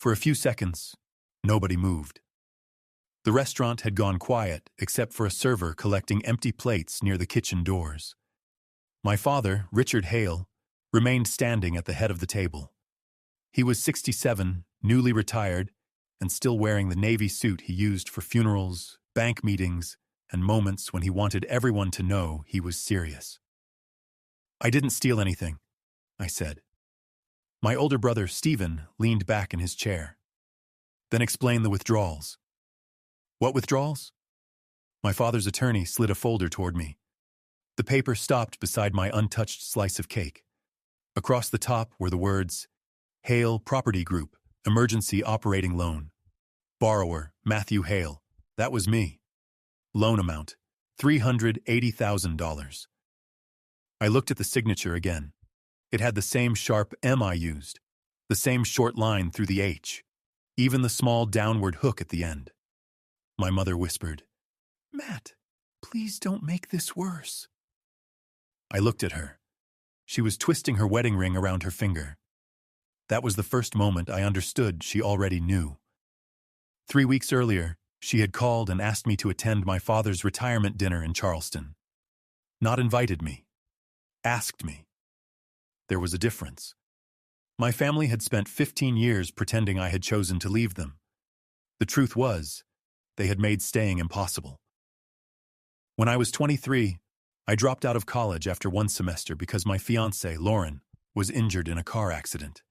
For a few seconds, nobody moved. The restaurant had gone quiet except for a server collecting empty plates near the kitchen doors. My father, Richard Hale, remained standing at the head of the table. He was 67, newly retired, and still wearing the navy suit he used for funerals, bank meetings, and moments when he wanted everyone to know he was serious. "I didn't steal anything," I said. My older brother, Stephen, leaned back in his chair. "Then explain the withdrawals." "What withdrawals?" My father's attorney slid a folder toward me. The paper stopped beside my untouched slice of cake. Across the top were the words, "Hale Property Group, Emergency Operating Loan. Borrower, Matthew Hale." That was me. Loan amount, $380,000. I looked at the signature again. It had the same sharp M I used, the same short line through the H, even the small downward hook at the end. My mother whispered, "Matt, please don't make this worse." I looked at her. She was twisting her wedding ring around her finger. That was the first moment I understood she already knew. 3 weeks earlier, she had called and asked me to attend my father's retirement dinner in Charleston. Not invited me. Asked me. There was a difference. My family had spent 15 years pretending I had chosen to leave them. The truth was, they had made staying impossible. When I was 23, I dropped out of college after one semester because my fiancée, Lauren, was injured in a car accident.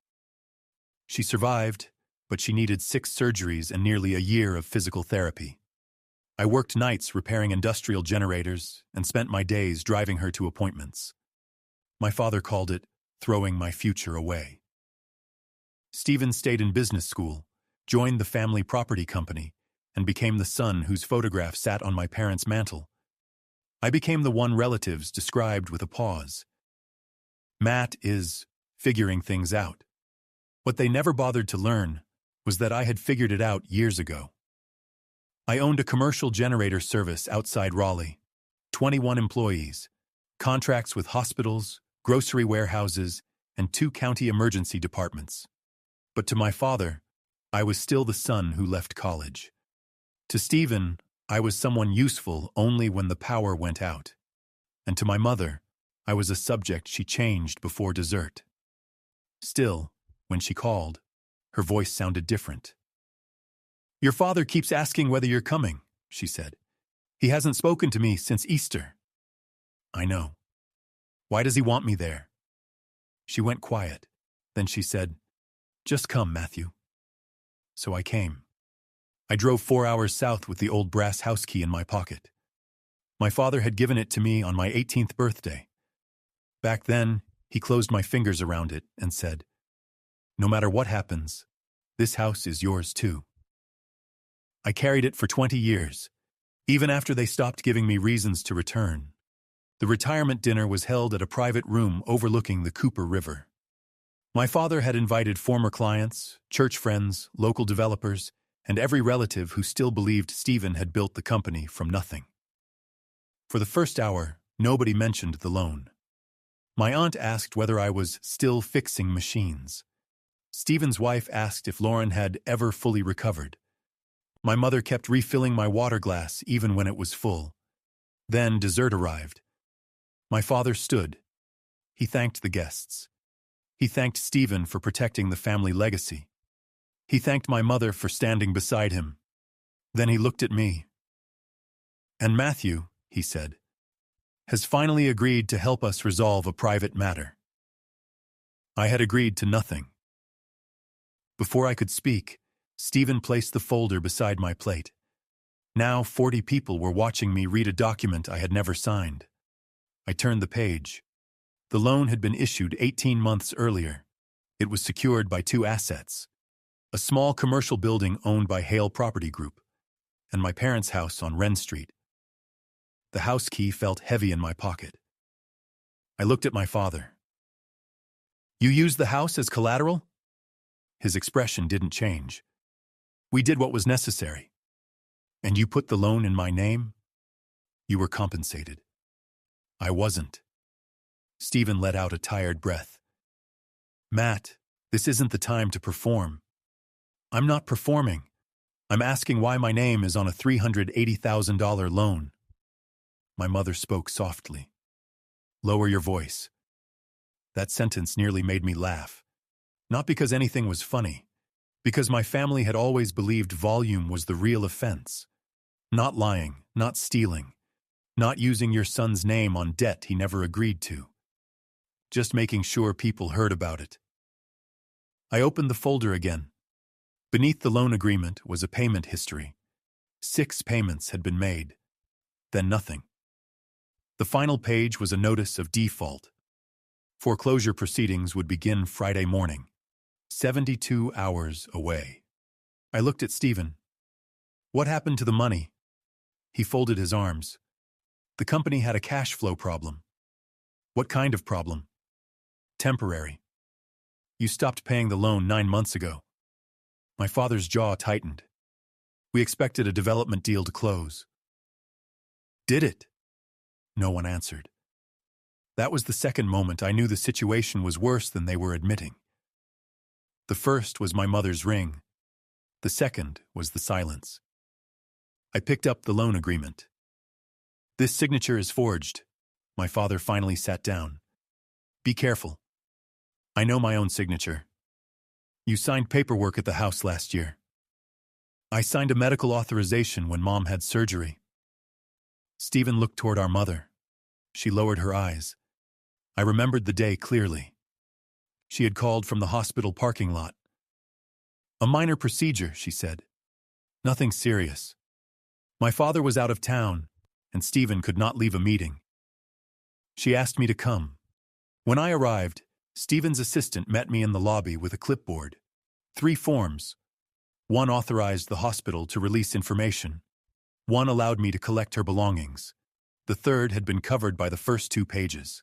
She survived, but she needed 6 surgeries and nearly a year of physical therapy. I worked nights repairing industrial generators and spent my days driving her to appointments. My father called it throwing my future away. Stephen stayed in business school, joined the family property company, and became the son whose photograph sat on my parents' mantel. I became the one relatives described with a pause. Matt is figuring things out. What they never bothered to learn was that I had figured it out years ago. I owned a commercial generator service outside Raleigh, 21 employees, contracts with hospitals, grocery warehouses, and 2 county emergency departments. But to my father, I was still the son who left college. To Stephen, I was someone useful only when the power went out. And to my mother, I was a subject she changed before dessert. Still, when she called, her voice sounded different. "Your father keeps asking whether you're coming," she said. "He hasn't spoken to me since Easter." "I know. Why does he want me there?" She went quiet. Then she said, "Just come, Matthew." So I came. I drove 4 hours south with the old brass house key in my pocket. My father had given it to me on my 18th birthday. Back then, he closed my fingers around it and said, "No matter what happens, this house is yours too." I carried it for 20 years, even after they stopped giving me reasons to return. The retirement dinner was held at a private room overlooking the Cooper River. My father had invited former clients, church friends, local developers, and every relative who still believed Stephen had built the company from nothing. For the first hour, nobody mentioned the loan. My aunt asked whether I was still fixing machines. Stephen's wife asked if Lauren had ever fully recovered. My mother kept refilling my water glass even when it was full. Then dessert arrived. My father stood. He thanked the guests. He thanked Stephen for protecting the family legacy. He thanked my mother for standing beside him. Then he looked at me. "And Matthew," he said, "has finally agreed to help us resolve a private matter." I had agreed to nothing. Before I could speak, Stephen placed the folder beside my plate. Now 40 people were watching me read a document I had never signed. I turned the page. The loan had been issued 18 months earlier. It was secured by 2 assets: a small commercial building owned by Hale Property Group, and my parents' house on Wren Street. The house key felt heavy in my pocket. I looked at my father. "You used the house as collateral?" His expression didn't change. "We did what was necessary." "And you put the loan in my name?" "You were compensated." "I wasn't." Stephen let out a tired breath. "Matt, this isn't the time to perform. I'm not performing. I'm asking why my name is on a $380,000 loan. My mother spoke softly. Lower your voice. That sentence nearly made me laugh. Not because anything was funny, because my family had always believed volume was the real offense. Not lying, not stealing, not using your son's name on debt he never agreed to. Just making sure people heard about it. I opened the folder again. Beneath the loan agreement was a payment history. 6 payments had been made. Then nothing. The final page was a notice of default. Foreclosure proceedings would begin Friday morning, 72 hours away. I looked at Stephen. What happened to the money? He folded his arms. The company had a cash flow problem. What kind of problem? Temporary. You stopped paying the loan 9 months ago. My father's jaw tightened. We expected a development deal to close. Did it? No one answered. That was the second moment I knew the situation was worse than they were admitting. The first was my mother's ring. The second was the silence. I picked up the loan agreement. This signature is forged. My father finally sat down. Be careful. I know my own signature. You signed paperwork at the house last year. I signed a medical authorization when Mom had surgery. Stephen looked toward our mother. She lowered her eyes. I remembered the day clearly. She had called from the hospital parking lot. A minor procedure, she said. Nothing serious. My father was out of town, and Stephen could not leave a meeting. She asked me to come. When I arrived, Stephen's assistant met me in the lobby with a clipboard. 3 forms. One authorized the hospital to release information. One allowed me to collect her belongings. The third had been covered by the first 2 pages.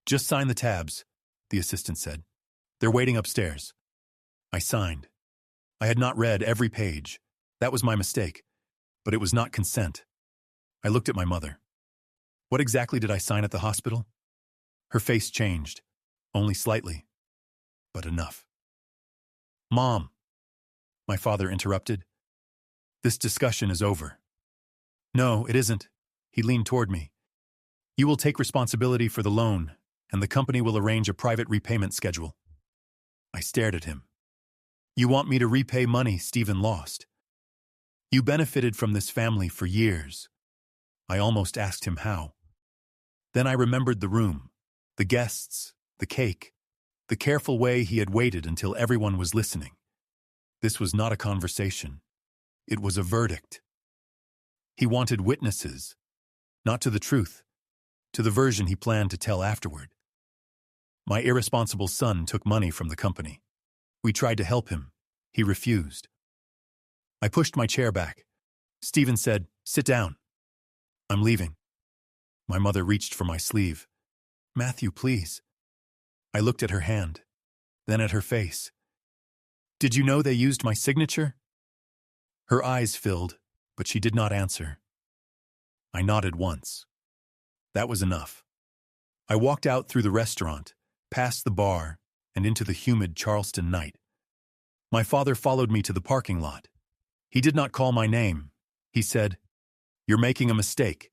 Just sign the tabs, the assistant said. They're waiting upstairs. I signed. I had not read every page. That was my mistake. But it was not consent. I looked at my mother. What exactly did I sign at the hospital? Her face changed. Only slightly. But enough. Mom, my father interrupted. This discussion is over. No, it isn't. He leaned toward me. You will take responsibility for the loan, and the company will arrange a private repayment schedule. I stared at him. You want me to repay money Stephen lost? You benefited from this family for years. I almost asked him how. Then I remembered the room, the guests, the cake, the careful way he had waited until everyone was listening. This was not a conversation. It was a verdict. He wanted witnesses, not to the truth, to the version he planned to tell afterward. My irresponsible son took money from the company. We tried to help him. He refused. I pushed my chair back. Stephen said, "Sit down." I'm leaving. My mother reached for my sleeve. Matthew, please. I looked at her hand, then at her face. Did you know they used my signature? Her eyes filled, but she did not answer. I nodded once. That was enough. I walked out through the restaurant, past the bar, and into the humid Charleston night. My father followed me to the parking lot. He did not call my name. He said, "You're making a mistake."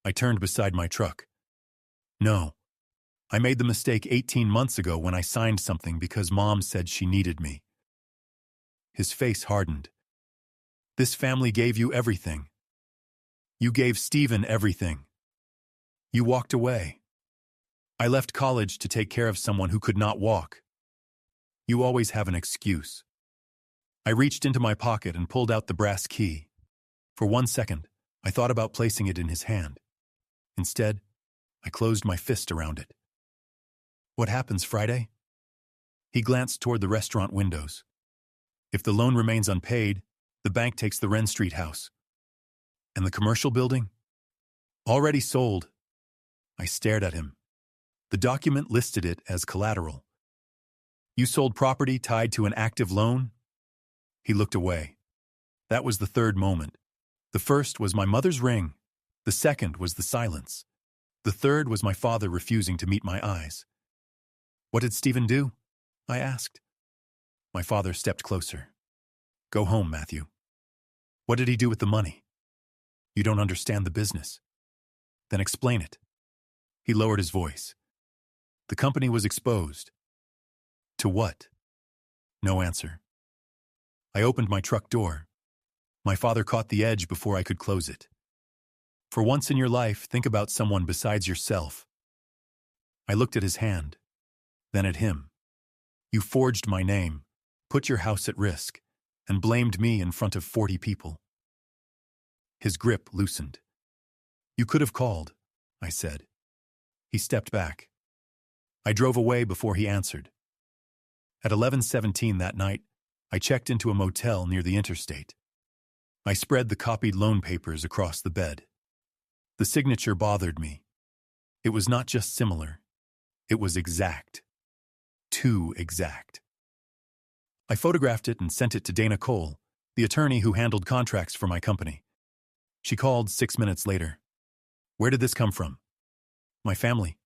I turned beside my truck. No. I made the mistake 18 months ago when I signed something because Mom said she needed me. His face hardened. This family gave you everything. You gave Stephen everything. You walked away. I left college to take care of someone who could not walk. You always have an excuse. I reached into my pocket and pulled out the brass key. For 1 second, I thought about placing it in his hand. Instead, I closed my fist around it. What happens Friday? He glanced toward the restaurant windows. If the loan remains unpaid, the bank takes the Wren Street house. And the commercial building? Already sold. I stared at him. The document listed it as collateral. You sold property tied to an active loan? He looked away. That was the third moment. The first was my mother's ring. The second was the silence. The third was my father refusing to meet my eyes. What did Stephen do? I asked. My father stepped closer. Go home, Matthew. What did he do with the money? You don't understand the business. Then explain it. He lowered his voice. The company was exposed. To what? No answer. I opened my truck door. My father caught the edge before I could close it. For once in your life, think about someone besides yourself. I looked at his hand, then at him. You forged my name, put your house at risk, and blamed me in front of 40 people. His grip loosened. You could have called, I said. He stepped back. I drove away before he answered. At 11:17 that night, I checked into a motel near the interstate. I spread the copied loan papers across the bed. The signature bothered me. It was not just similar. It was exact. Too exact. I photographed it and sent it to Dana Cole, the attorney who handled contracts for my company. She called 6 minutes later. Where did this come from? My family.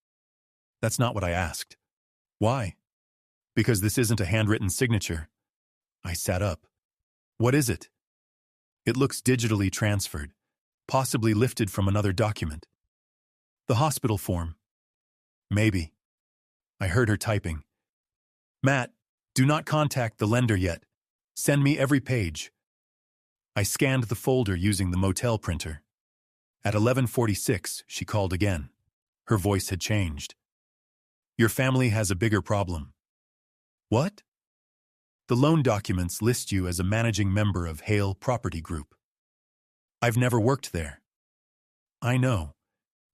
That's not what I asked. Why? Because this isn't a handwritten signature. I sat up. What is it? It looks digitally transferred, possibly lifted from another document. The hospital form. Maybe. I heard her typing. Matt, do not contact the lender yet. Send me every page. I scanned the folder using the motel printer. At 11:46, she called again. Her voice had changed. Your family has a bigger problem. What? The loan documents list you as a managing member of Hale Property Group. I've never worked there. I know,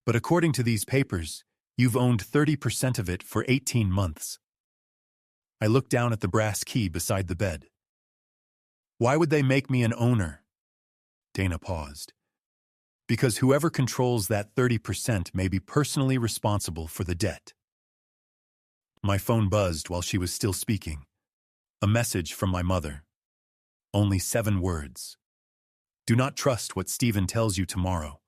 but according to these papers, you've owned 30% of it for 18 months. I looked down at the brass key beside the bed. Why would they make me an owner? Dana paused. Because whoever controls that 30% may be personally responsible for the debt. My phone buzzed while she was still speaking. A message from my mother. Only 7 words. Do not trust what Stephen tells you tomorrow.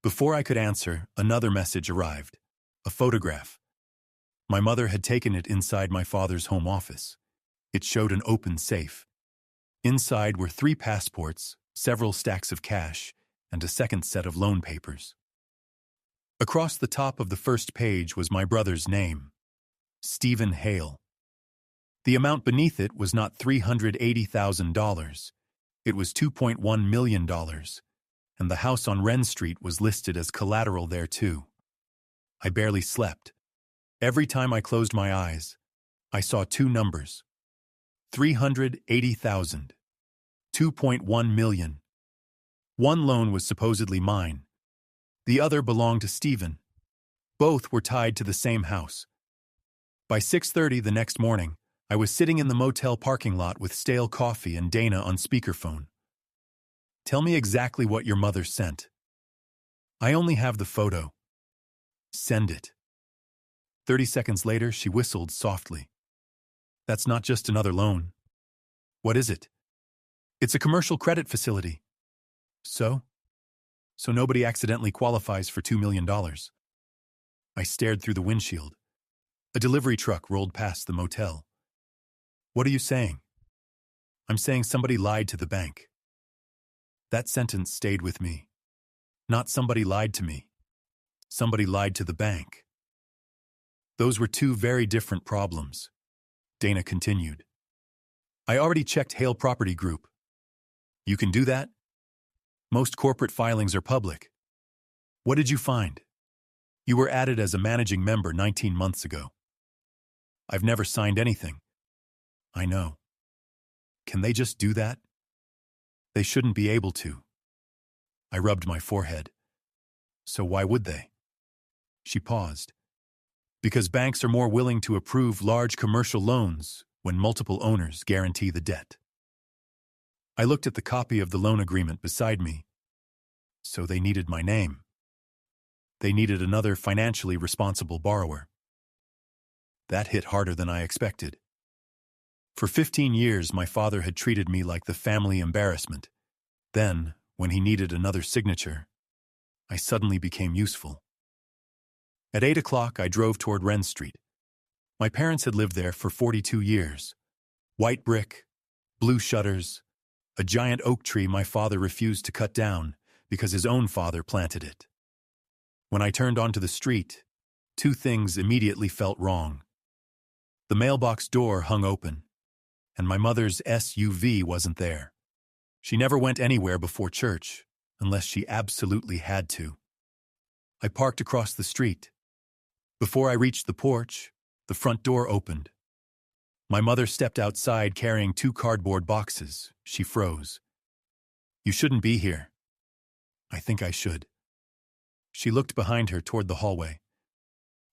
Before I could answer, another message arrived. A photograph. My mother had taken it inside my father's home office. It showed an open safe. Inside were 3 passports, several stacks of cash, and a second set of loan papers. Across the top of the first page was my brother's name. Stephen Hale. The amount beneath it was not $380,000. It was $2.1 million, and the house on Wren Street was listed as collateral there too. I barely slept. Every time I closed my eyes, I saw 2 numbers. 380,000. 2.1 million. One loan was supposedly mine. The other belonged to Stephen. Both were tied to the same house. By 6:30 the next morning, I was sitting in the motel parking lot with stale coffee and Dana on speakerphone. Tell me exactly what your mother sent. I only have the photo. Send it. 30 seconds later, she whistled softly. That's not just another loan. What is it? It's a commercial credit facility. So? So nobody accidentally qualifies for $2 million. I stared through the windshield. A delivery truck rolled past the motel. What are you saying? I'm saying somebody lied to the bank. That sentence stayed with me. Not somebody lied to me. Somebody lied to the bank. Those were 2 very different problems. Dana continued. I already checked Hale Property Group. You can do that? Most corporate filings are public. What did you find? You were added as a managing member 19 months ago. I've never signed anything. I know. Can they just do that? They shouldn't be able to. I rubbed my forehead. So why would they? She paused. Because banks are more willing to approve large commercial loans when multiple owners guarantee the debt. I looked at the copy of the loan agreement beside me. So they needed my name. They needed another financially responsible borrower. That hit harder than I expected. For 15 years, my father had treated me like the family embarrassment. Then, when he needed another signature, I suddenly became useful. At 8 o'clock, I drove toward Wren Street. My parents had lived there for 42 years. White brick, blue shutters, a giant oak tree my father refused to cut down because his own father planted it. When I turned onto the street, two things immediately felt wrong. The mailbox door hung open, and my mother's SUV wasn't there. She never went anywhere before church, unless she absolutely had to. I parked across the street. Before I reached the porch, the front door opened. My mother stepped outside carrying 2 cardboard boxes. She froze. "You shouldn't be here." "I think I should." She looked behind her toward the hallway.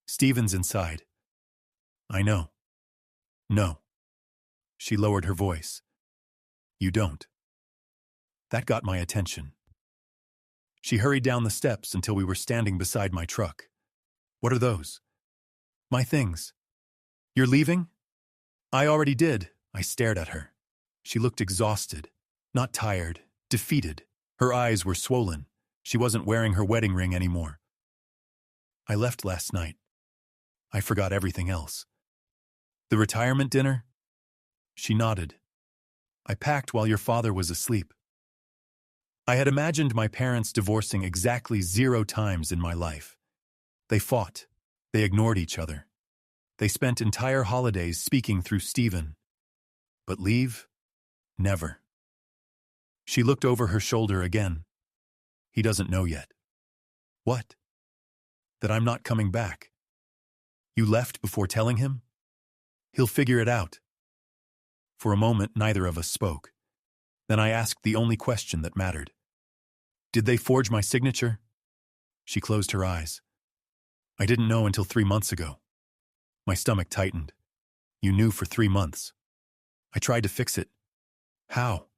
"Steven's inside." "I know." "No." She lowered her voice. "You don't." That got my attention. She hurried down the steps until we were standing beside my truck. "What are those?" "My things." "You're leaving?" "I already did." I stared at her. She looked exhausted, not tired, defeated. Her eyes were swollen. She wasn't wearing her wedding ring anymore. "I left last night. I forgot everything else." "The retirement dinner?" She nodded. "I packed while your father was asleep." I had imagined my parents divorcing exactly 0 times in my life. They fought. They ignored each other. They spent entire holidays speaking through Stephen. But leave? Never. She looked over her shoulder again. "He doesn't know yet." "What?" "That I'm not coming back." "You left before telling him?" "He'll figure it out." For a moment, neither of us spoke. Then I asked the only question that mattered. "Did they forge my signature?" She closed her eyes. "I didn't know until 3 months ago." My stomach tightened. "You knew for 3 months." "I tried to fix it." "How?"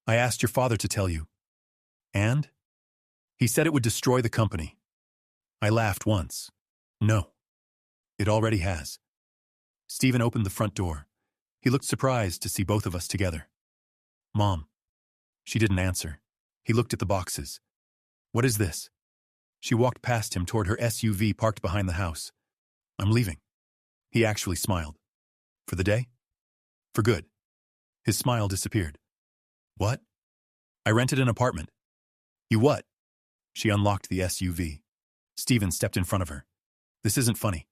"I asked your father to tell you." "And?" "He said it would destroy the company." I laughed once. "No. It already has." Stephen opened the front door. He looked surprised to see both of us together. "Mom." She didn't answer. He looked at the boxes. "What is this?" She walked past him toward her SUV parked behind the house. "I'm leaving." He actually smiled. "For the day?" "For good." His smile disappeared. "What?" "I rented an apartment." "You what?" She unlocked the SUV. Stephen stepped in front of her. "This isn't funny."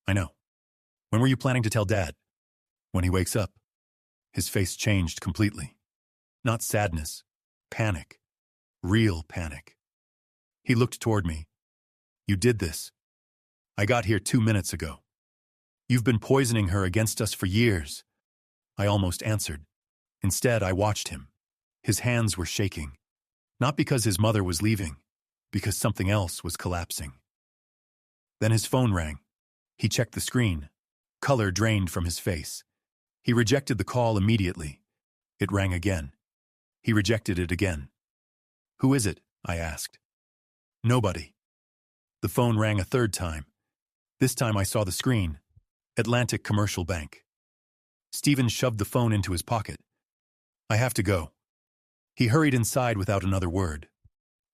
"I know." "When were you planning to tell Dad?" "When he wakes up." His face changed completely. Not sadness. Panic. Real panic. He looked toward me. "You did this." "I got here 2 minutes ago." "You've been poisoning her against us for years." I almost answered. Instead, I watched him. His hands were shaking. Not because his mother was leaving, because something else was collapsing. Then his phone rang. He checked the screen. Color drained from his face. He rejected the call immediately. It rang again. He rejected it again. "Who is it?" I asked. "Nobody." The phone rang a 3rd time. This time I saw the screen. Atlantic Commercial Bank. Stephen shoved the phone into his pocket. "I have to go." He hurried inside without another word.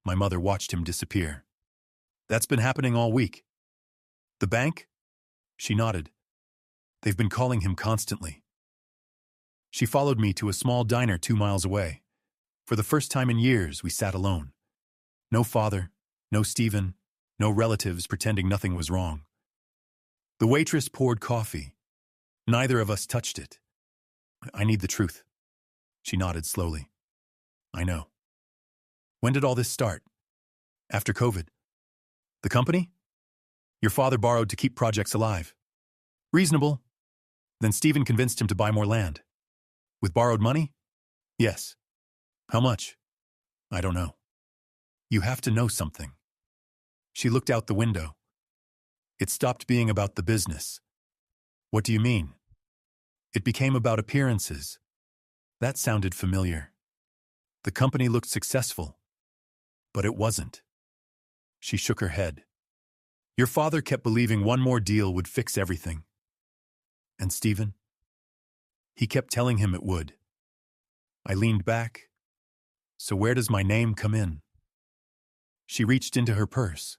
My mother watched him disappear. "That's been happening all week." "The bank?" She nodded. "They've been calling him constantly." She followed me to a small diner 2 miles away. For the first time in years, we sat alone. No father, no Stephen, no relatives pretending nothing was wrong. The waitress poured coffee. Neither of us touched it. "I need the truth." She nodded slowly. "I know." "When did all this start?" "After COVID." "The company?" "Your father borrowed to keep projects alive." "Reasonable." "Then Stephen convinced him to buy more land." "With borrowed money?" "Yes." "How much?" "I don't know." "You have to know something." She looked out the window. It stopped being about the business. "What do you mean?" "It became about appearances." That sounded familiar. The company looked successful, but it wasn't. She shook her head. "Your father kept believing one more deal would fix everything." "And Stephen?" "He kept telling him it would." I leaned back. "So where does my name come in?" She reached into her purse.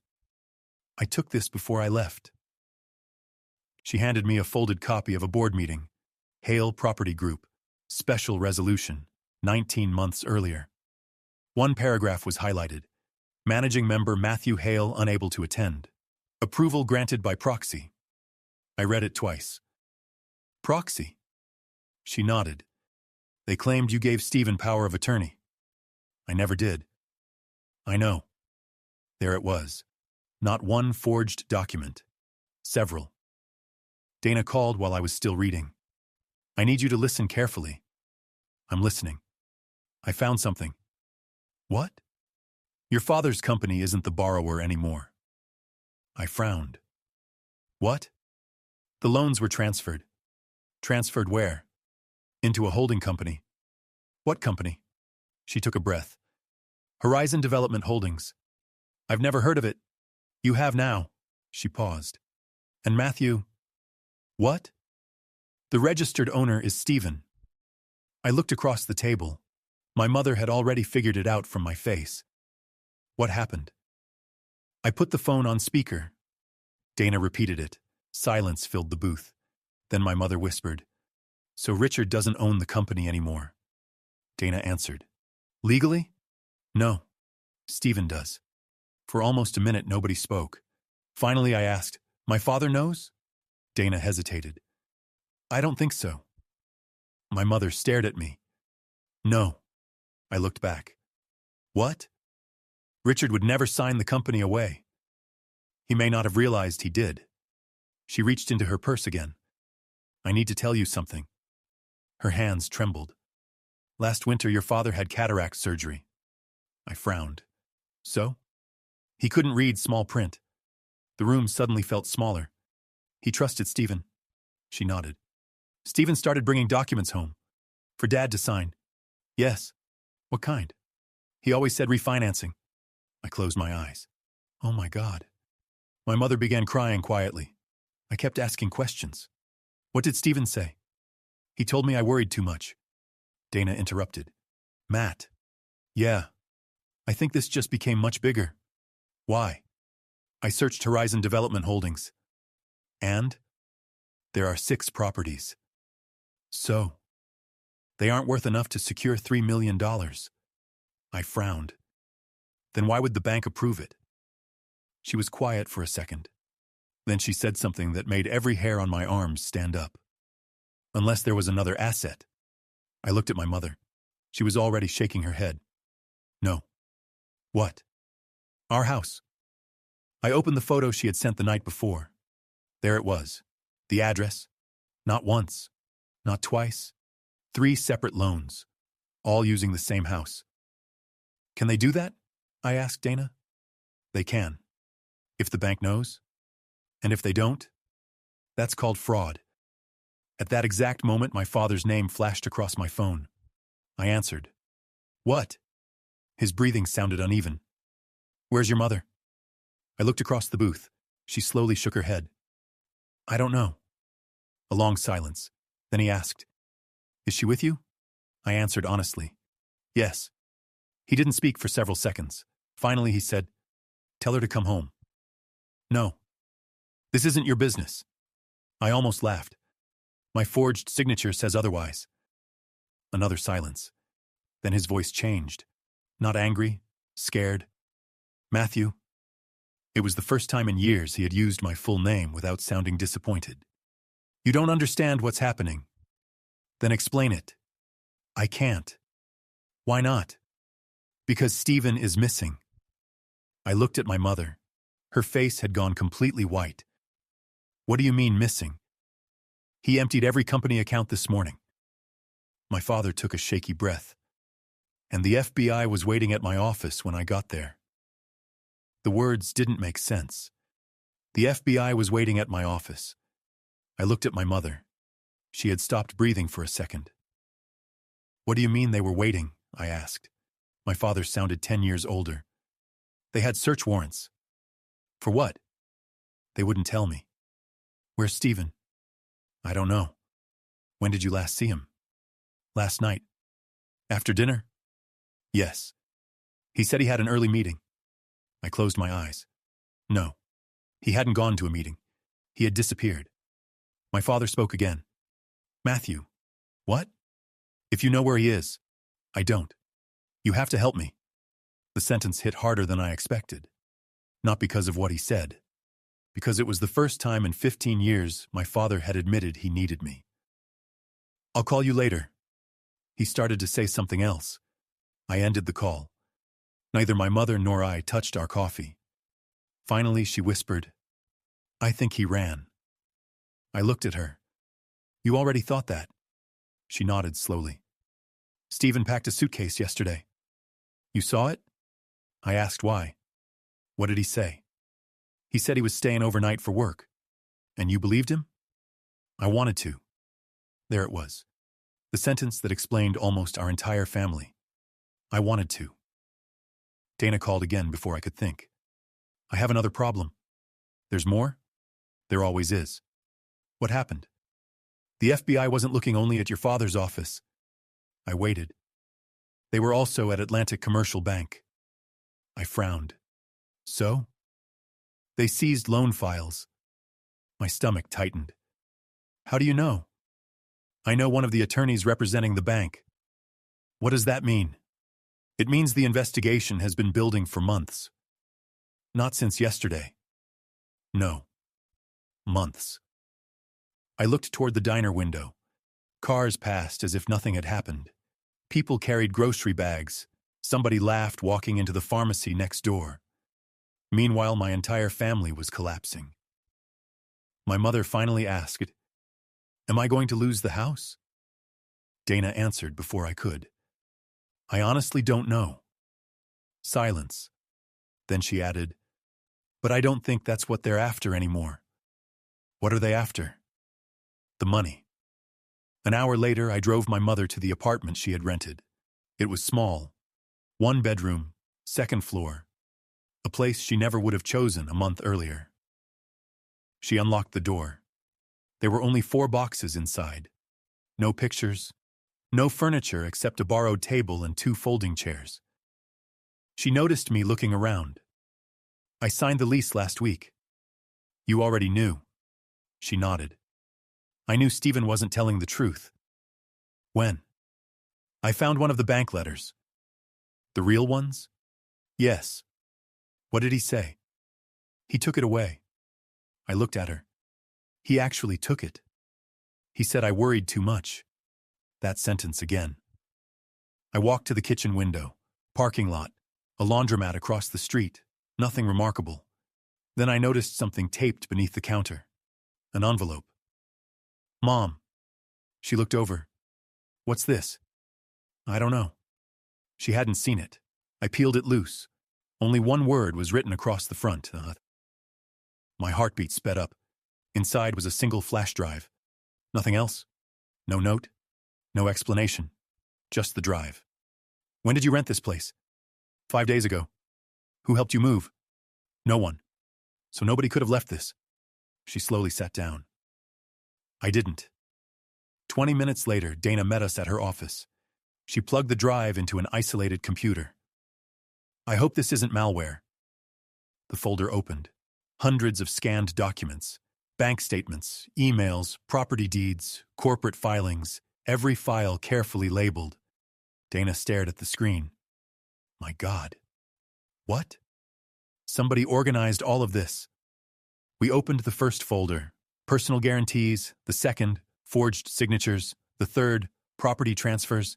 "I took this before I left." She handed me a folded copy of a board meeting. Hale Property Group, special resolution, 19 months earlier. One paragraph was highlighted. Managing member Matthew Hale unable to attend. Approval granted by proxy. I read it twice. Proxy? She nodded. They claimed you gave Stephen power of attorney. I never did. I know. There it was. Not one forged document. Several. Dana called while I was still reading. I need you to listen carefully. I'm listening. I found something. What? Your father's company isn't the borrower anymore. I frowned. What? The loans were transferred. Transferred where? Into a holding company. What company? She took a breath. Horizon Development Holdings. I've never heard of it. You have now. She paused. And Matthew? What? The registered owner is Stephen. I looked across the table. My mother had already figured it out from my face. What happened? I put the phone on speaker. Dana repeated it. Silence filled the booth. Then my mother whispered, So Richard doesn't own the company anymore. Dana answered, Legally? No. Stephen does. For almost a minute, nobody spoke. Finally, I asked, My father knows? Dana hesitated. I don't think so. My mother stared at me. No. I looked back. What? Richard would never sign the company away. He may not have realized he did. She reached into her purse again. I need to tell you something. Her hands trembled. Last winter, your father had cataract surgery. I frowned. So? He couldn't read small print. The room suddenly felt smaller. He trusted Stephen. She nodded. Stephen started bringing documents home. For Dad to sign. Yes. What kind? He always said refinancing. I closed my eyes. Oh my God. My mother began crying quietly. I kept asking questions. What did Stephen say? He told me I worried too much. Dana interrupted. Matt. Yeah. I think this just became much bigger. Why? I searched Horizon Development Holdings. And? There are 6 properties. So? They aren't worth enough to secure $3 million. I frowned. Then why would the bank approve it? She was quiet for a second. Then she said something that made every hair on my arms stand up. Unless there was another asset. I looked at my mother. She was already shaking her head. No. What? Our house. I opened the photo she had sent the night before. There it was. The address. Not once. Not twice. 3 separate loans. All using the same house. Can they do that? I asked Dana. They can. If the bank knows. And if they don't, that's called fraud. At that exact moment, my father's name flashed across my phone. I answered. What? His breathing sounded uneven. Where's your mother? I looked across the booth. She slowly shook her head. I don't know. A long silence. Then he asked, Is she with you? I answered honestly. Yes. He didn't speak for several seconds. Finally, he said, Tell her to come home. No. This isn't your business. I almost laughed. My forged signature says otherwise. Another silence. Then his voice changed. Not angry, scared. Matthew. It was the first time in years he had used my full name without sounding disappointed. You don't understand what's happening. Then explain it. I can't. Why not? Because Stephen is missing. I looked at my mother. Her face had gone completely white. What do you mean missing? He emptied every company account this morning. My father took a shaky breath. And the FBI was waiting at my office when I got there. The words didn't make sense. The FBI was waiting at my office. I looked at my mother. She had stopped breathing for a second. What do you mean they were waiting? I asked. My father sounded 10 years older. They had search warrants. For what? They wouldn't tell me. Where's Stephen? I don't know. When did you last see him? Last night. After dinner? Yes. He said he had an early meeting. I closed my eyes. No. He hadn't gone to a meeting. He had disappeared. My father spoke again. Matthew, What? If you know where he is. I don't. You have to help me. The sentence hit harder than I expected. Not because of what he said. Because it was the first time in 15 years my father had admitted he needed me. I'll call you later. He started to say something else. I ended the call. Neither my mother nor I touched our coffee. Finally, she whispered, I think he ran. I looked at her. You already thought that? She nodded slowly. Stephen packed a suitcase yesterday. You saw it? I asked why. What did he say? He said he was staying overnight for work. And you believed him? I wanted to. There it was. The sentence that explained almost our entire family. I wanted to. Dana called again before I could think. I have another problem. There's more? There always is. What happened? The FBI wasn't looking only at your father's office. I waited. They were also at Atlantic Commercial Bank. I frowned. So? They seized loan files. My stomach tightened. How do you know? I know one of the attorneys representing the bank. What does that mean? It means the investigation has been building for months. Not since yesterday. No. Months. I looked toward the diner window. Cars passed as if nothing had happened. People carried grocery bags. Somebody laughed walking into the pharmacy next door. Meanwhile, my entire family was collapsing. My mother finally asked, Am I going to lose the house? Dana answered before I could. I honestly don't know. Silence. Then she added, But I don't think that's what they're after anymore. What are they after? The money. An hour later, I drove my mother to the apartment she had rented. It was small. 1 bedroom, 2nd floor. A place she never would have chosen a month earlier. She unlocked the door. There were only 4 boxes inside. No pictures. No furniture except a borrowed table and 2 folding chairs. She noticed me looking around. I signed the lease last week. You already knew. She nodded. I knew Stephen wasn't telling the truth. When? I found one of the bank letters. The real ones? Yes. What did he say? He took it away. I looked at her. He actually took it. He said I worried too much. That sentence again. I walked to the kitchen window. Parking lot. A laundromat across the street. Nothing remarkable. Then I noticed something taped beneath the counter. An envelope. Mom. She looked over. What's this? I don't know. She hadn't seen it. I peeled it loose. Only one word was written across the front. My heartbeat sped up. Inside was a single flash drive. Nothing else? No note? No explanation. Just the drive. When did you rent this place? 5 days ago. Who helped you move? No one. So nobody could have left this. She slowly sat down. I didn't. 20 minutes later, Dana met us at her office. She plugged the drive into an isolated computer. I hope this isn't malware. The folder opened. Hundreds of scanned documents. Bank statements, emails, property deeds, corporate filings, every file carefully labeled. Dana stared at the screen. My God. What? Somebody organized all of this. We opened the first folder. Personal guarantees, the second, forged signatures, the third, property transfers,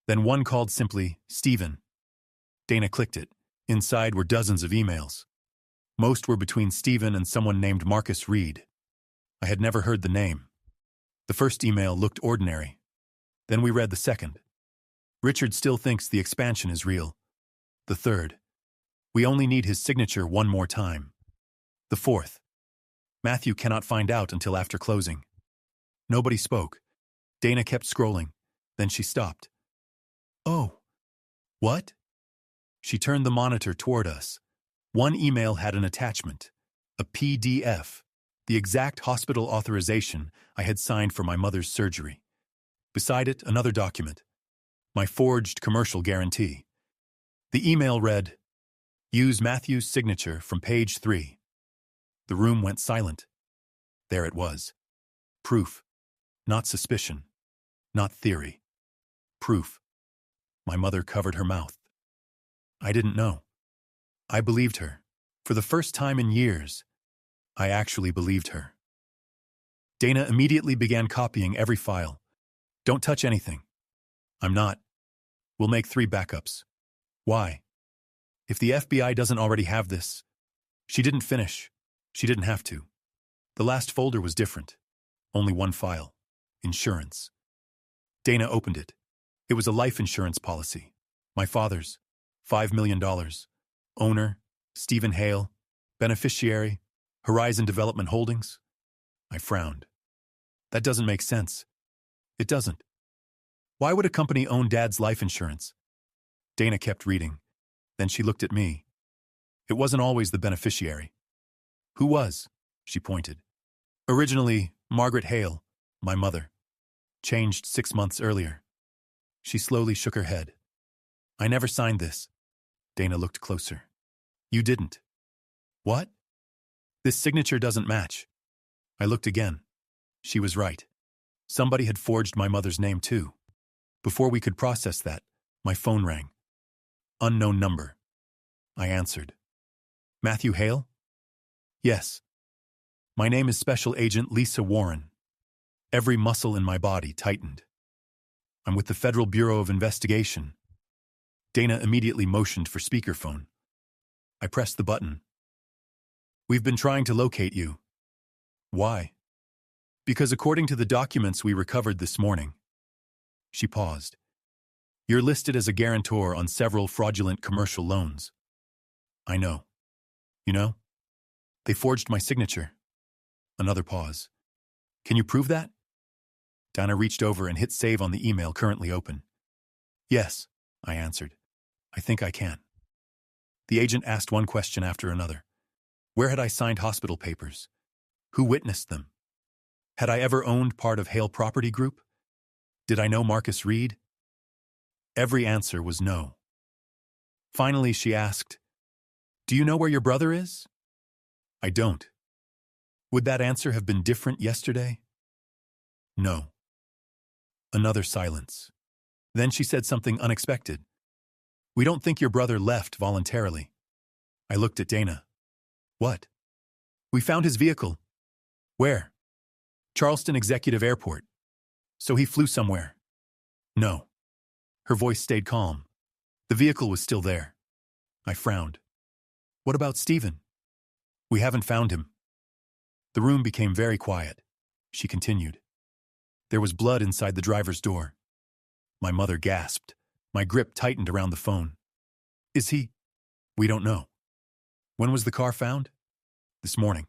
then one called simply Stephen. Dana clicked it. Inside were dozens of emails. Most were between Stephen and someone named Marcus Reed. I had never heard the name. The first email looked ordinary. Then we read the second. Richard still thinks the expansion is real. The third. We only need his signature one more time. The fourth. Matthew cannot find out until after closing. Nobody spoke. Dana kept scrolling. Then she stopped. Oh. What? She turned the monitor toward us. One email had an attachment. A PDF. The exact hospital authorization I had signed for my mother's surgery. Beside it, another document. My forged commercial guarantee. The email read, Use Matthew's signature from page 3. The room went silent. There it was. Proof. Not suspicion. Not theory. Proof. My mother covered her mouth. I didn't know. I believed her. For the first time in years, I actually believed her. Dana immediately began copying every file. Don't touch anything. I'm not. We'll make 3 backups. Why? If the FBI doesn't already have this. She didn't finish. She didn't have to. The last folder was different. Only 1 file. Insurance. Dana opened it. It was a life insurance policy. My father's. $5 million. Owner, Stephen Hale. Beneficiary, Horizon Development Holdings. I frowned. That doesn't make sense. It doesn't. Why would a company own Dad's life insurance? Dana kept reading. Then she looked at me. It wasn't always the beneficiary. Who was? She pointed. Originally, Margaret Hale, my mother. Changed 6 months earlier. She slowly shook her head. I never signed this. Dana looked closer. You didn't. What? This signature doesn't match. I looked again. She was right. Somebody had forged my mother's name too. Before we could process that, my phone rang. Unknown number. I answered. Matthew Hale? Yes. My name is Special Agent Lisa Warren. Every muscle in my body tightened. I'm with the Federal Bureau of Investigation. Dana immediately motioned for speakerphone. I pressed the button. We've been trying to locate you. Why? Because according to the documents we recovered this morning. She paused. You're listed as a guarantor on several fraudulent commercial loans. I know. You know? They forged my signature. Another pause. Can you prove that? Dana reached over and hit save on the email currently open. Yes, I answered. I think I can. The agent asked one question after another. Where had I signed hospital papers? Who witnessed them? Had I ever owned part of Hale Property Group? Did I know Marcus Reed? Every answer was no. Finally, she asked, Do you know where your brother is? I don't. Would that answer have been different yesterday? No. Another silence. Then she said something unexpected. We don't think your brother left voluntarily. I looked at Dana. What? We found his vehicle. Where? Charleston Executive Airport. So he flew somewhere. No. Her voice stayed calm. The vehicle was still there. I frowned. What about Stephen? We haven't found him. The room became very quiet. She continued. There was blood inside the driver's door. My mother gasped. My grip tightened around the phone. Is he? We don't know. When was the car found? This morning.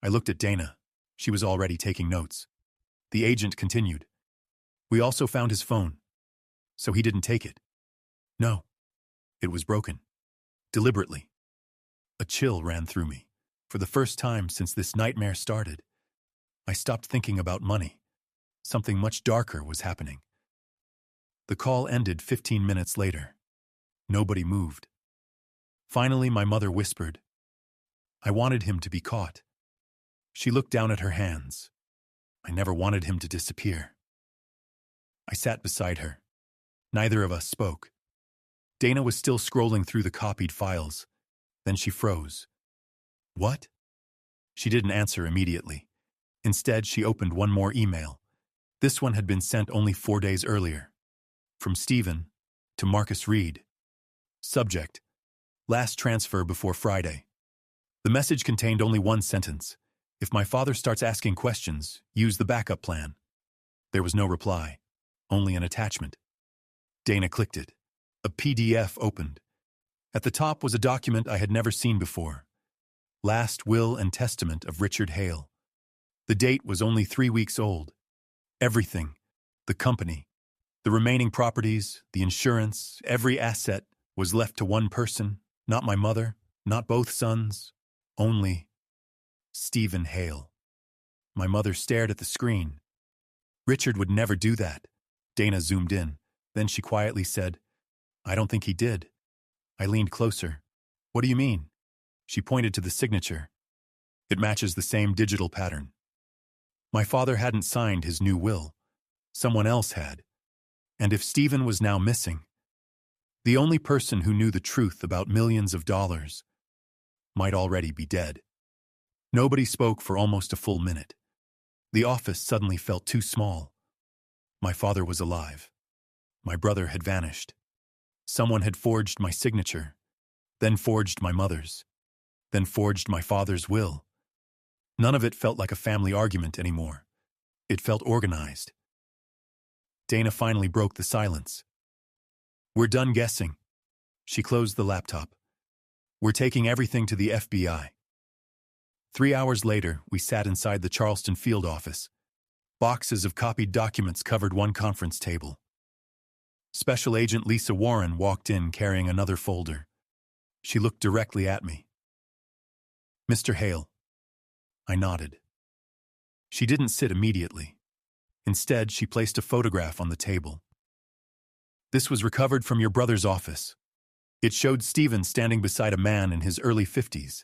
I looked at Dana. She was already taking notes. The agent continued. We also found his phone. So he didn't take it. No. It was broken. Deliberately. A chill ran through me. For the first time since this nightmare started, I stopped thinking about money. Something much darker was happening. The call ended 15 minutes later. Nobody moved. Finally, my mother whispered, I wanted him to be caught. She looked down at her hands. I never wanted him to disappear. I sat beside her. Neither of us spoke. Dana was still scrolling through the copied files. Then she froze. What? She didn't answer immediately. Instead, she opened one more email. This one had been sent only 4 days earlier. From Stephen to Marcus Reed. Subject: Last transfer before Friday. The message contained only one sentence. If my father starts asking questions, use the backup plan. There was no reply, only an attachment. Dana clicked it. A PDF opened. At the top was a document I had never seen before. Last Will and Testament of Richard Hale. The date was only 3 weeks old. Everything, the company, the remaining properties, the insurance, every asset was left to one person, not my mother, not both sons, only Stephen Hale. My mother stared at the screen. Richard would never do that. Dana zoomed in. Then she quietly said, I don't think he did. I leaned closer. What do you mean? She pointed to the signature. It matches the same digital pattern. My father hadn't signed his new will. Someone else had. And if Stephen was now missing, the only person who knew the truth about millions of dollars might already be dead. Nobody spoke for almost a full minute. The office suddenly felt too small. My father was alive. My brother had vanished. Someone had forged my signature, then forged my mother's, then forged my father's will. None of it felt like a family argument anymore. It felt organized. Dana finally broke the silence. "We're done guessing." She closed the laptop. "We're taking everything to the FBI." 3 hours later, we sat inside the Charleston field office. Boxes of copied documents covered one conference table. Special Agent Lisa Warren walked in carrying another folder. She looked directly at me. "Mr. Hale." I nodded. She didn't sit immediately. Instead, she placed a photograph on the table. "This was recovered from your brother's office." It showed Stephen standing beside a man in his early 50s.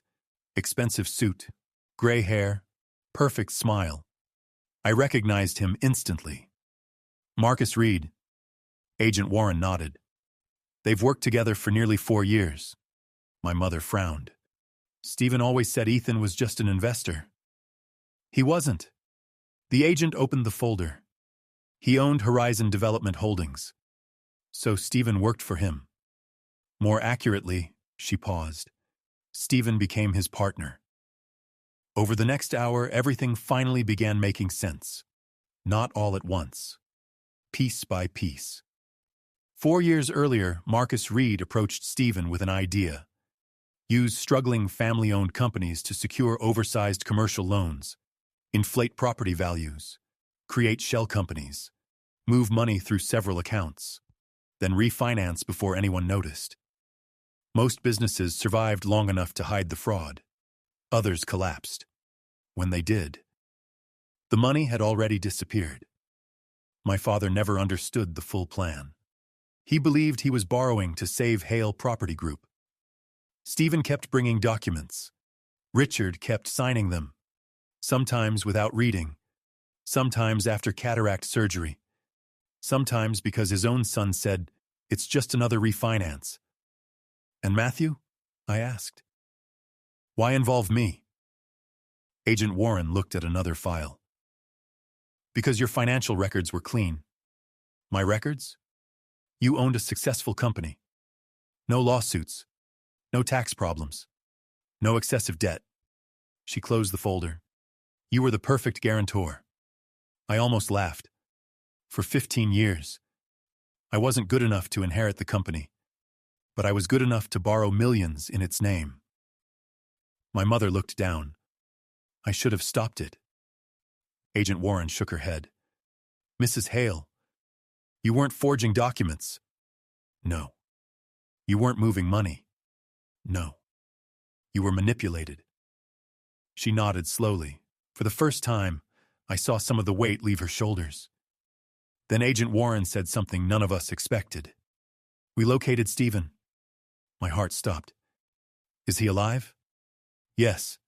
Expensive suit, gray hair, perfect smile. I recognized him instantly. "Marcus Reed." Agent Warren nodded. "They've worked together for nearly 4 years." My mother frowned. "Stephen always said Ethan was just an investor." "He wasn't." The agent opened the folder. "He owned Horizon Development Holdings. So Stephen worked for him. More accurately," she paused, "Stephen became his partner." Over the next hour, everything finally began making sense. Not all at once. Piece by piece. 4 years earlier, Marcus Reed approached Stephen with an idea. Use struggling family-owned companies to secure oversized commercial loans, inflate property values, create shell companies, move money through several accounts, then refinance before anyone noticed. Most businesses survived long enough to hide the fraud. Others collapsed. When they did, the money had already disappeared. My father never understood the full plan. He believed he was borrowing to save Hale Property Group. Stephen kept bringing documents. Richard kept signing them, sometimes without reading, sometimes after cataract surgery, sometimes because his own son said, "It's just another refinance." "And Matthew?" I asked. "Why involve me?" Agent Warren looked at another file. "Because your financial records were clean." "My records?" "You owned a successful company. No lawsuits. No tax problems. No excessive debt." She closed the folder. "You were the perfect guarantor." I almost laughed. For 15 years, I wasn't good enough to inherit the company, but I was good enough to borrow millions in its name. My mother looked down. "I should have stopped it." Agent Warren shook her head. "Mrs. Hale, you weren't forging documents." "No." "You weren't moving money." "No." "You were manipulated." She nodded slowly. For the first time, I saw some of the weight leave her shoulders. Then Agent Warren said something none of us expected. "We located Stephen." My heart stopped. "Is he alive?" "Yes."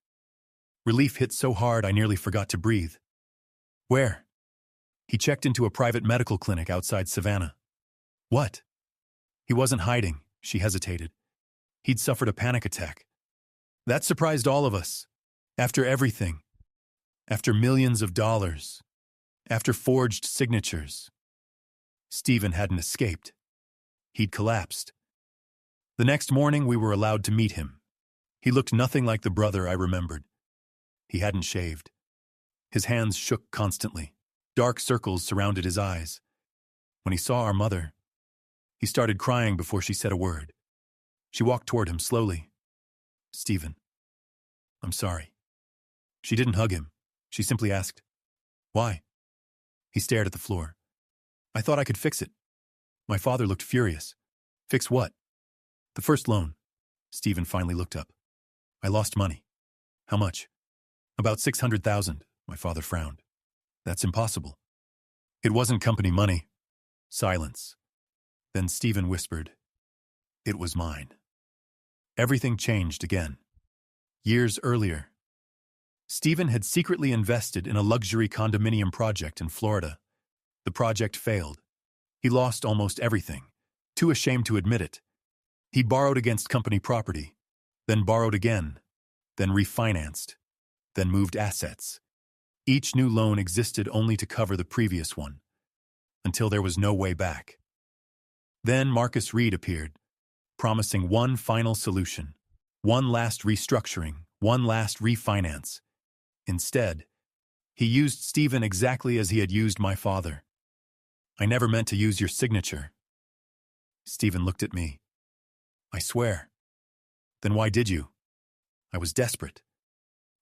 Relief hit so hard I nearly forgot to breathe. "Where?" "He checked into a private medical clinic outside Savannah." "What?" "He wasn't hiding," she hesitated. "He'd suffered a panic attack." That surprised all of us. After everything. After millions of dollars. After forged signatures. Stephen hadn't escaped. He'd collapsed. The next morning we were allowed to meet him. He looked nothing like the brother I remembered. He hadn't shaved. His hands shook constantly. Dark circles surrounded his eyes. When he saw our mother, he started crying before she said a word. She walked toward him slowly. "Stephen, I'm sorry." She didn't hug him. She simply asked, "Why?" He stared at the floor. "I thought I could fix it." My father looked furious. "Fix what?" "The first loan." Stephen finally looked up. "I lost money." "How much?" "About 600,000. My father frowned. "That's impossible." "It wasn't company money." Silence. Then Stephen whispered, "It was mine." Everything changed again. Years earlier, Stephen had secretly invested in a luxury condominium project in Florida. The project failed. He lost almost everything, too ashamed to admit it. He borrowed against company property, then borrowed again, then refinanced, then moved assets. Each new loan existed only to cover the previous one, until there was no way back. Then Marcus Reed appeared, promising one final solution, one last restructuring, one last refinance. Instead, he used Stephen exactly as he had used my father. "I never meant to use your signature." Stephen looked at me. "I swear." "Then why did you?" "I was desperate.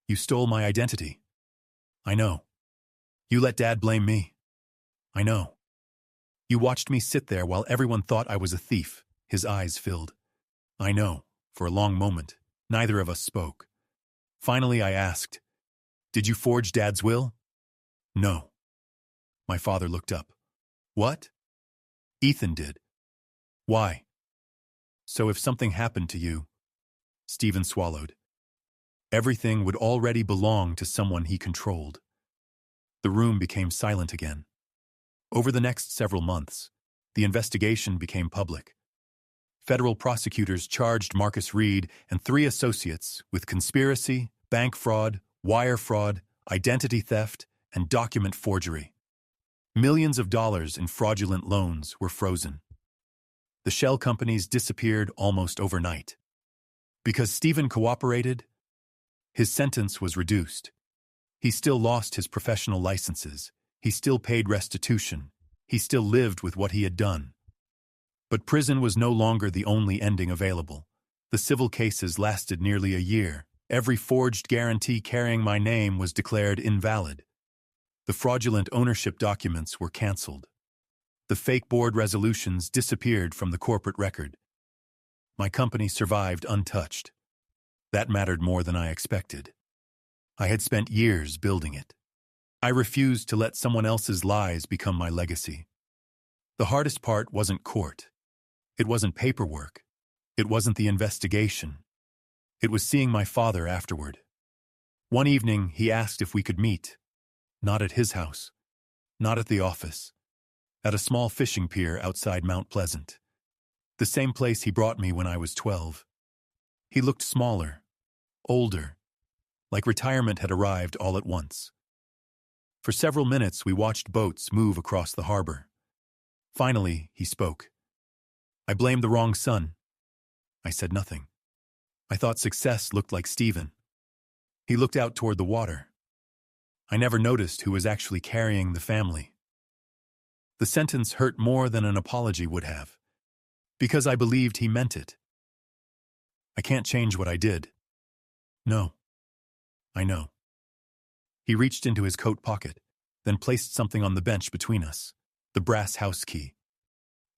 You stole my identity." "I know. You let Dad blame me." "I know. You watched me sit there while everyone thought I was a thief." His eyes filled. "I know." For a long moment, neither of us spoke. Finally, I asked, "Did you forge Dad's will?" "No." My father looked up. "What?" "Ethan did." "Why?" "So if something happened to you..." Stephen swallowed. Everything would already belong to someone he controlled. The room became silent again. Over the next several months, the investigation became public. Federal prosecutors charged Marcus Reed and 3 associates with conspiracy, bank fraud, wire fraud, identity theft, and document forgery. Millions of dollars in fraudulent loans were frozen. The shell companies disappeared almost overnight. Because Stephen cooperated, his sentence was reduced. He still lost his professional licenses. He still paid restitution. He still lived with what he had done. But prison was no longer the only ending available. The civil cases lasted nearly a year. Every forged guarantee carrying my name was declared invalid. The fraudulent ownership documents were canceled. The fake board resolutions disappeared from the corporate record. My company survived untouched. That mattered more than I expected. I had spent years building it. I refused to let someone else's lies become my legacy. The hardest part wasn't court. It wasn't paperwork. It wasn't the investigation. It was seeing my father afterward. One evening, he asked if we could meet. Not at his house. Not at the office. At a small fishing pier outside Mount Pleasant. The same place he brought me when I was 12. He looked smaller, older, like retirement had arrived all at once. For several minutes, we watched boats move across the harbor. Finally, he spoke. "I blamed the wrong son." I said nothing. I thought success looked like Stephen. He looked out toward the water. I never noticed who was actually carrying the family. The sentence hurt more than an apology would have, because I believed he meant it. I can't change what I did. No. I know. He reached into his coat pocket, then placed something on the bench between us, the brass house key.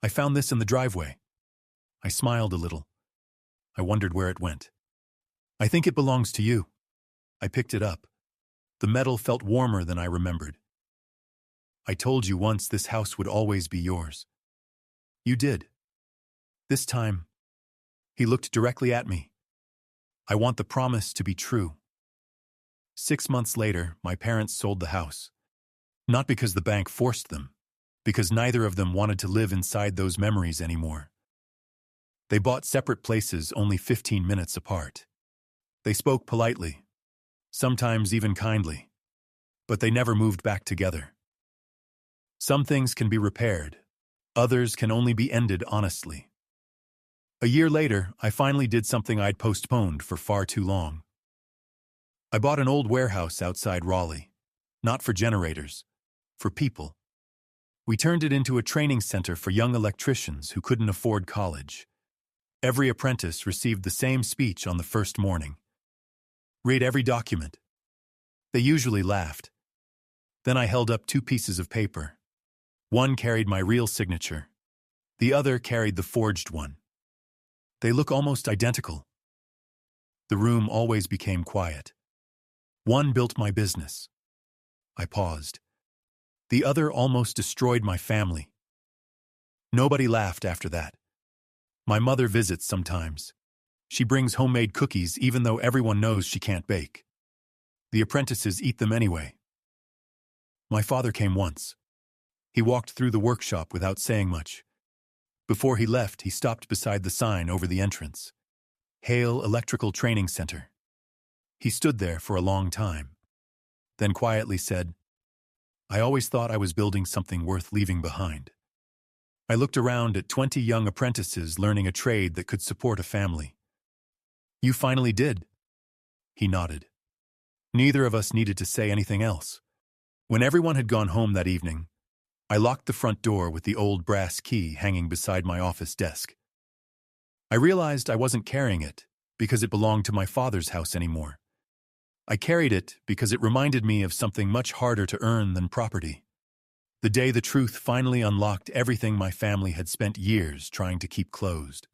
"I found this in the driveway." I smiled a little. I wondered where it went. "I think it belongs to you." I picked it up. The metal felt warmer than I remembered. "I told you once this house would always be yours." "You did. This time..." He looked directly at me. "I want the promise to be true." 6 months later, my parents sold the house. Not because the bank forced them, because neither of them wanted to live inside those memories anymore. They bought separate places only 15 minutes apart. They spoke politely, sometimes even kindly, but they never moved back together. Some things can be repaired, others can only be ended honestly. A year later, I finally did something I'd postponed for far too long. I bought an old warehouse outside Raleigh, not for generators, for people. We turned it into a training center for young electricians who couldn't afford college. Every apprentice received the same speech on the first morning. "Read every document." They usually laughed. Then I held up 2 pieces of paper. One carried my real signature. The other carried the forged one. They look almost identical. The room always became quiet. One built my business. I paused. The other almost destroyed my family. Nobody laughed after that. My mother visits sometimes. She brings homemade cookies even though everyone knows she can't bake. The apprentices eat them anyway. My father came once. He walked through the workshop without saying much. Before he left, he stopped beside the sign over the entrance. Hale Electrical Training Center. He stood there for a long time, then quietly said, "I always thought I was building something worth leaving behind." I looked around at 20 young apprentices learning a trade that could support a family. "You finally did." He nodded. Neither of us needed to say anything else. When everyone had gone home that evening, I locked the front door with the old brass key hanging beside my office desk. I realized I wasn't carrying it because it belonged to my father's house anymore. I carried it because it reminded me of something much harder to earn than property. The day the truth finally unlocked everything my family had spent years trying to keep closed.